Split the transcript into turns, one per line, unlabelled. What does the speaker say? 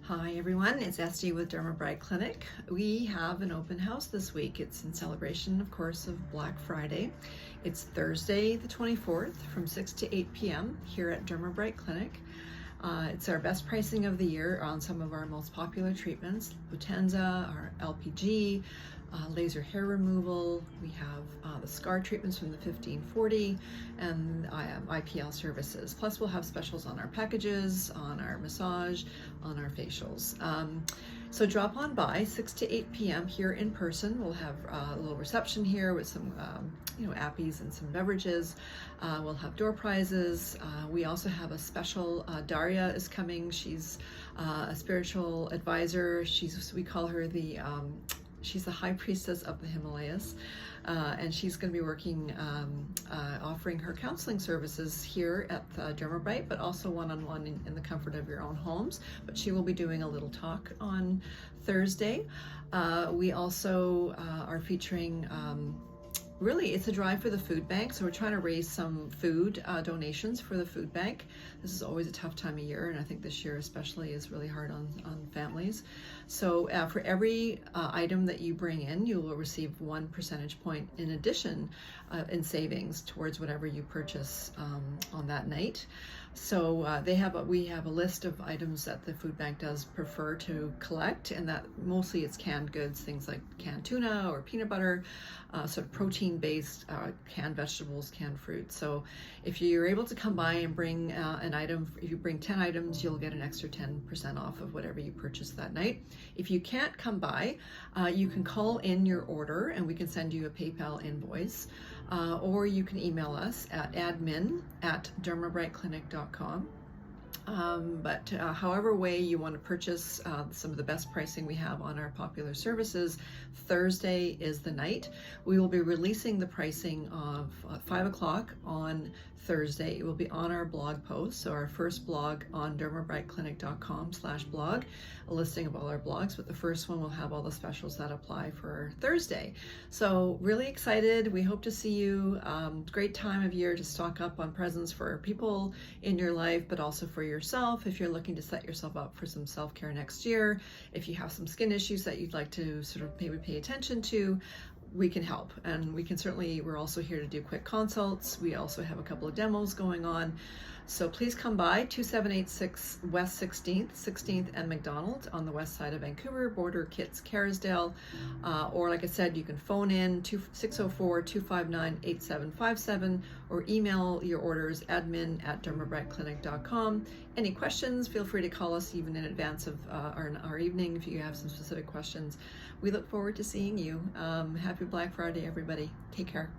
Hi everyone, it's Esty with Dermabright Clinic. We have an open house this week. It's in celebration, of course, of Black Friday. It's Thursday the 24th from 6 to 8 p.m. here at Dermabright Clinic. It's our best pricing of the year on some of our most popular treatments, Lutenza, our LPG, laser hair removal. We have the scar treatments from the 1540 and IPL services. Plus we'll have specials on our packages, on our massage, on our facials. So drop on by 6 to 8 p.m. here in person. We'll have a little reception here with some appies and some beverages. We'll have door prizes. We also have a special, Daria is coming. She's a spiritual advisor. We call her she's the high priestess of the Himalayas, and she's going to be working, offering her counseling services here at Dermabright, but also one-on-one in the comfort of your own homes. But she will be doing a little talk on Thursday. We also are featuring really, it's a drive for the food bank, so we're trying to raise some food donations for the food bank. This is always a tough time of year, and I think this year especially is really hard on families. So for every item that you bring in, you will receive 1 percentage point in addition in savings towards whatever you purchase on that night. So we have a list of items that the food bank does prefer to collect, and that mostly it's canned goods, things like canned tuna or peanut butter, sort of protein-based canned vegetables, canned fruit. So if you're able to come by and bring an item, if you bring 10 items, you'll get an extra 10% off of whatever you purchase that night. If you can't come by, you can call in your order and we can send you a PayPal invoice, or you can email us at admin@dermabrightclinic.com. But however way you want to purchase some of the best pricing we have on our popular services, Thursday is the night. We will be releasing the pricing of 5 o'clock on Thursday. It will be on our blog post, so our first blog on dermabrightclinic.com/blog, a listing of all our blogs, but the first one will have all the specials that apply for Thursday. So really excited. We hope to see you. Great time of year to stock up on presents for people in your life, but also for yourself if you're looking to set yourself up for some self-care next year. If you have some skin issues that you'd like to sort of maybe pay attention to, we can help, and we're also here to do quick consults. We also have a couple of demos going on. So please come by 2786 West 16th and McDonald on the west side of Vancouver, border Kitts, Kerrisdale. Or like I said, you can phone in 604-259-8757 or email your orders admin@dermabrightclinic.com. Any questions, feel free to call us even in advance of our evening if you have some specific questions. We look forward to seeing you. Happy Black Friday, everybody. Take care.